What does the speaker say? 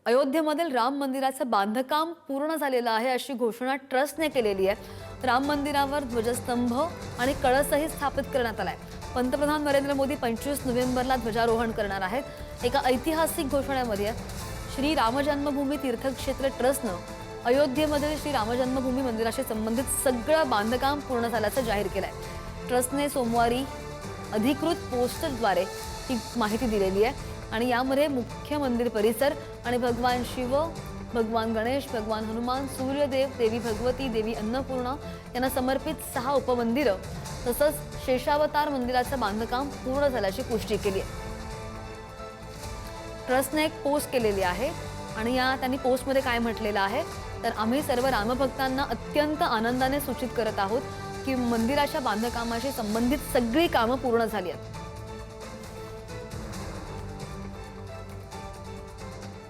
अयोध्येमधील राम मंदिराचं बांधकाम पूर्ण झालेलं आहे अशी घोषणा ट्रस्टने केलेली आहे। राम मंदिरावर ध्वजस्तंभ आणि कळसही स्थापित करण्यात आलाय। पंतप्रधान नरेंद्र मोदी 25 नोव्हेंबरला ध्वजारोहण करणार आहेत। एका ऐतिहासिक घोषणेमध्ये श्री राम जन्मभूमी तीर्थक्षेत्र ट्रस्टनं अयोध्येमधील श्री राम जन्मभूमी मंदिराशी संबंधित सगळं बांधकाम पूर्ण झाल्याचं जाहीर केलंय। ट्रस्टने सोमवारी अधिकृत पोस्टद्वारे ही माहिती दिलेली आहे आणि यामध्ये मुख्य मंदिर परिसर आणि भगवान शिव, भगवान गणेश, भगवान हनुमान, सूर्यदेव, देवी भगवती, देवी अन्नपूर्णा यांना समर्पित 6 उपमंदिरं तसंच शेषावतार मंदिराचं बांधकाम पूर्ण झाल्याची पुष्टी केली आहे। ट्रस्टने एक पोस्ट केलेली आहे आणि त्यांनी पोस्टमध्ये काय म्हटलेलं आहे तर आम्ही सर्व रामभक्तांना अत्यंत आनंदाने सूचित करत आहोत की मंदिराच्या बांधकामाशी संबंधित सगळी कामं पूर्ण झाली आहेत।